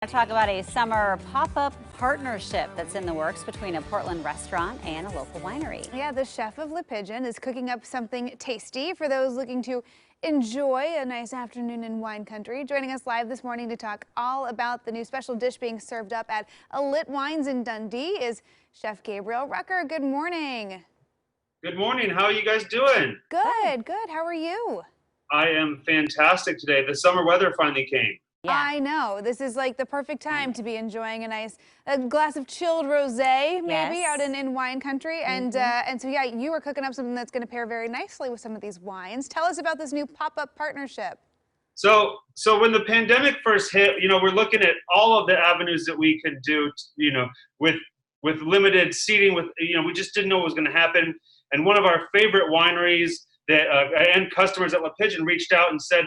I talk about a summer pop-up partnership that's in the works between a Portland restaurant and a local winery. Yeah, the chef of Le Pigeon is cooking up something tasty for those looking to enjoy a nice afternoon in wine country. Joining us live this morning to talk all about the new special dish being served up at Alit Wines in Dundee is Chef Gabriel Rucker. Good morning. Good morning. How are you guys doing? Good, good. How are you? I am fantastic today. The summer weather finally came. Yeah. I know. This is like the perfect time to be enjoying a glass of chilled rosé, maybe, Yes. out in wine country. And so, yeah, you are cooking up something that's going to pair very nicely with some of these wines. Tell us about this new pop-up partnership. So when the pandemic first hit, we're looking at all of the avenues that we can do, with limited seating, we just didn't know what was going to happen. And one of our favorite wineries that and customers at Le Pigeon reached out and said,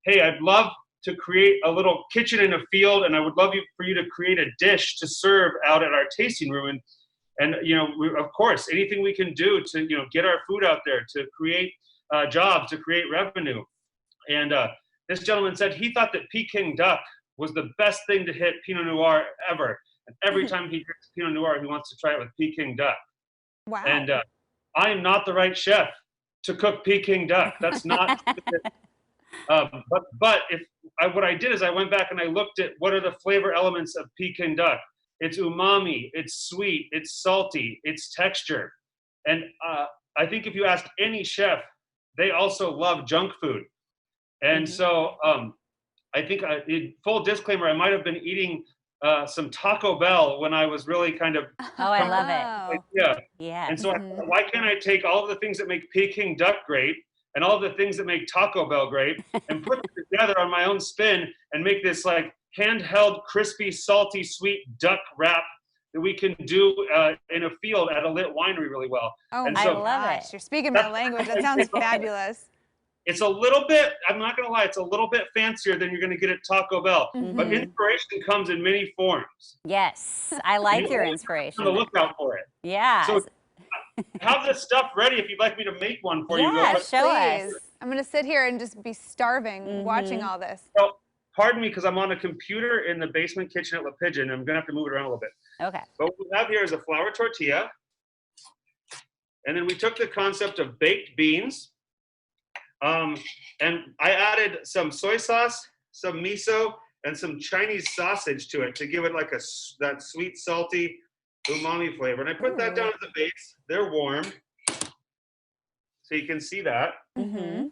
hey, I'd love to create a little kitchen in a field, and I would love for you to create a dish to serve out at our tasting room. And of course, anything we can do to get our food out there, to create jobs, to create revenue. And this gentleman said he thought that Peking duck was the best thing to hit Pinot Noir ever. And every time he drinks Pinot Noir, he wants to try it with Peking duck. Wow. And I am not the right chef to cook Peking duck. That's not. But what I did is I went back and I looked at what are the flavor elements of Peking duck. It's umami, it's sweet, it's salty, it's texture. And I think if you ask any chef, they also love junk food. And so I think, full disclaimer, I might have been eating some Taco Bell when I was really kind of. Oh, I love it. Yeah. And so I thought, why can't I take all of the things that make Peking duck great and all the things that make Taco Bell great and put them together on my own spin and make this like handheld, crispy, salty, sweet duck wrap that we can do in a field at Alit Winery really well. Oh, and I so love it. You're speaking my language. That sounds fabulous. It's a little bit, I'm not going to lie, it's a little bit fancier than you're going to get at Taco Bell. But inspiration comes in many forms. Yes, I like your inspiration. On the lookout for it. Yeah. So have this stuff ready if you'd like me to make one for you. Yeah, show Please. us. I'm going to sit here and just be starving watching all this. Well, pardon me, because I'm on a computer in the basement kitchen at Le Pigeon. I'm going to have to move it around a little bit. Okay. But what we have here is a flour tortilla. And then we took the concept of baked beans. And I added some soy sauce, some miso, and some Chinese sausage to it to give it like that sweet, salty, umami flavor. And I put that down at the base. They're warm. So you can see that. Then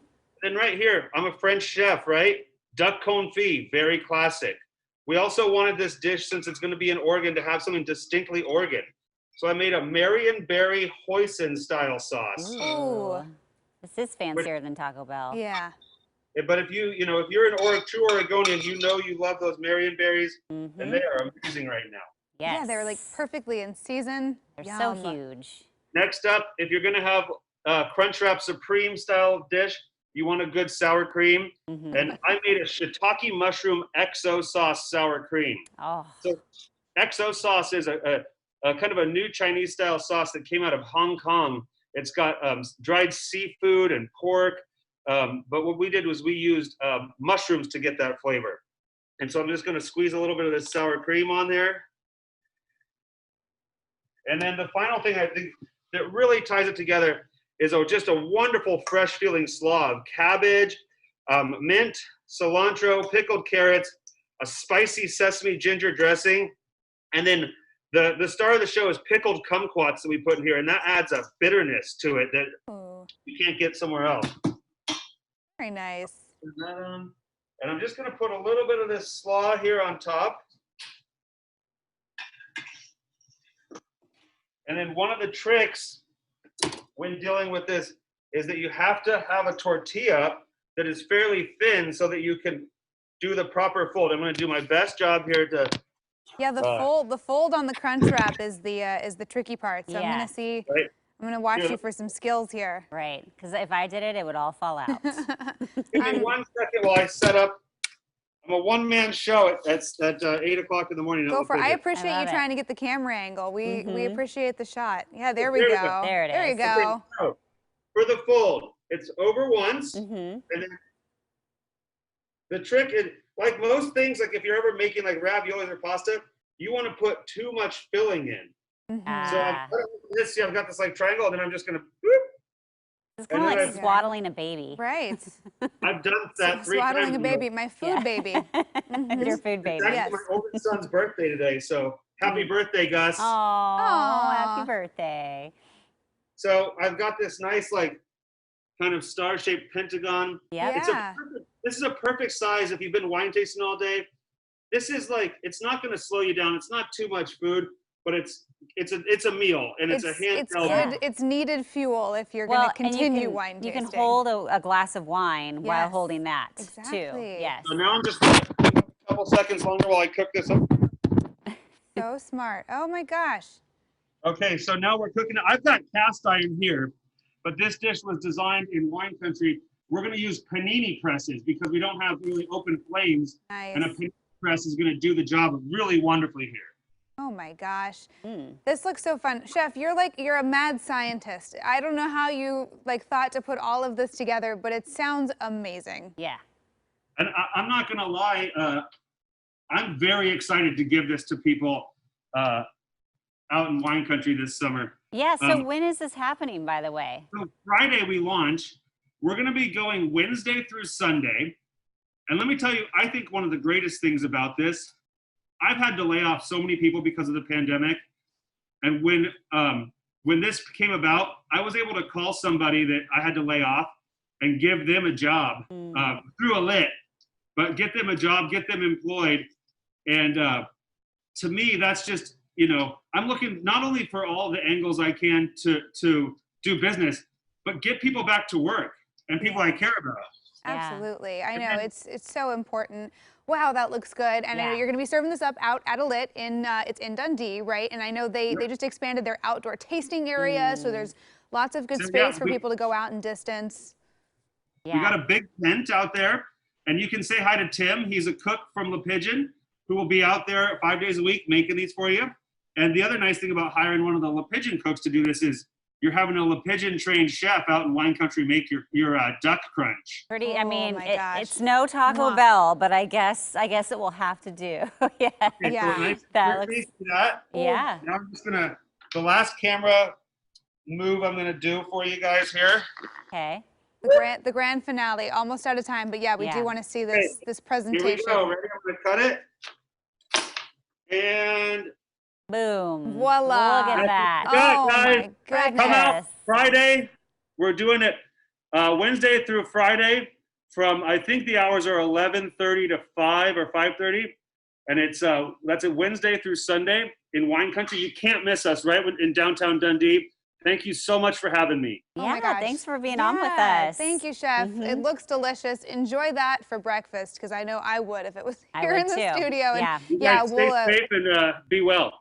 right here, I'm a French chef, right? Duck confit, very classic. We also wanted this dish, since it's going to be in Oregon, to have something distinctly Oregon. So I made a Marionberry hoisin style sauce. Ooh. This is fancier than Taco Bell. Yeah. But if you're an true Oregonian, you love those Marionberries, and they are amazing right now. Yes. Yeah, they're like perfectly in season. They're so huge. Next up, if you're gonna have a Crunchwrap Supreme style dish, you want a good sour cream. And I made a shiitake mushroom XO sauce sour cream. Oh. So XO sauce is a kind of a new Chinese style sauce that came out of Hong Kong. It's got dried seafood and pork. But what we did was we used mushrooms to get that flavor. And so I'm just gonna squeeze a little bit of this sour cream on there. And then the final thing I think that really ties it together is just a wonderful fresh feeling slaw of cabbage, mint, cilantro, pickled carrots, a spicy sesame ginger dressing, and then the star of the show is pickled kumquats that we put in here, and that adds a bitterness to it that you can't get somewhere else. Very nice. And I'm just going to put a little bit of this slaw here on top. And then one of the tricks when dealing with this is that you have to have a tortilla that is fairly thin so that you can do the proper fold. I'm going to do my best job here to. Yeah, the fold on the crunch wrap is the tricky part. So I'm going to see. Right. I'm going to watch you for some skills here. Right, because if I did it, it would all fall out. Give me 1 second while I set up. I'm a one-man show at 8 o'clock in the morning. Go for it. I appreciate you trying to get the camera angle. We appreciate the shot. Yeah, there we go. There it is. There you go. Okay, so for the fold, it's over once, and then the trick is like most things, like if you're ever making like raviolis or pasta, you want to put too much filling in. So I've got this like triangle, and then I'm just gonna. It's kind of like swaddling a baby. Right. I've done that 3 times. Swaddling a baby, my food baby. Your food baby. It's actually my oldest son's birthday today, so happy birthday, Gus. Oh, happy birthday. So I've got this nice like kind of star-shaped pentagon. Yeah. This is a perfect size if you've been wine tasting all day. This is like, it's not going to slow you down. It's not too much food, but it's a meal, and it's a handheld. It's good. It's needed fuel if you're going to continue wine tasting. You can hold a glass of wine while holding that too. Yes. So now I'm just a couple seconds longer while I cook this up. So smart. Oh my gosh. Okay, so now we're cooking. I've got cast iron here, but this dish was designed in wine country. We're going to use panini presses because we don't have really open flames, and a panini press is going to do the job really wonderfully here. Oh my gosh. This looks so fun. Chef, you're a mad scientist. I don't know how you thought to put all of this together, but it sounds amazing. Yeah. And I'm not going to lie, I'm very excited to give this to people out in wine country this summer. Yeah, so when is this happening, by the way? So Friday we launch. We're going to be going Wednesday through Sunday. And let me tell you, I think one of the greatest things about this, I've had to lay off so many people because of the pandemic. And when this came about, I was able to call somebody that I had to lay off and give them a job through Alit, but get them a job, get them employed. And to me, that's just, I'm looking not only for all the angles I can to do business, but get people back to work and people I care about. Absolutely. I know it's so important. Wow, that looks good. And I know you're going to be serving this up out at Alit it's in Dundee, right? And I know they just expanded their outdoor tasting area, so there's lots of good space for people to go out and distance. We got a big tent out there, and you can say hi to Tim. He's a cook from the Pigeon who will be out there 5 days a week making these for you. And the other nice thing about hiring one of the Pigeon cooks to do this is you're having a Pigeon trained chef out in wine country make your duck crunch. Pretty. I mean, it's no Taco Bell, but I guess it will have to do. Okay, so nice that looks. Yeah. Now I'm just gonna the last camera move I'm gonna do for you guys here. Okay. The grand finale. Almost out of time, but we do want to see this presentation. Here we go. Ready? I'm gonna cut it. And boom. Voila. Look at that. Oh, guys. my goodness. Come out Friday. We're doing it Wednesday through Friday from, I think the hours are 11:30 to 5 or 5:30. And it's that's a Wednesday through Sunday in wine country. You can't miss us, right? In downtown Dundee. Thank you so much for having me. Yeah, thanks for being on with us. Thank you, Chef. It looks delicious. Enjoy that for breakfast, because I know I would if it was here in the studio. And stay safe and be well.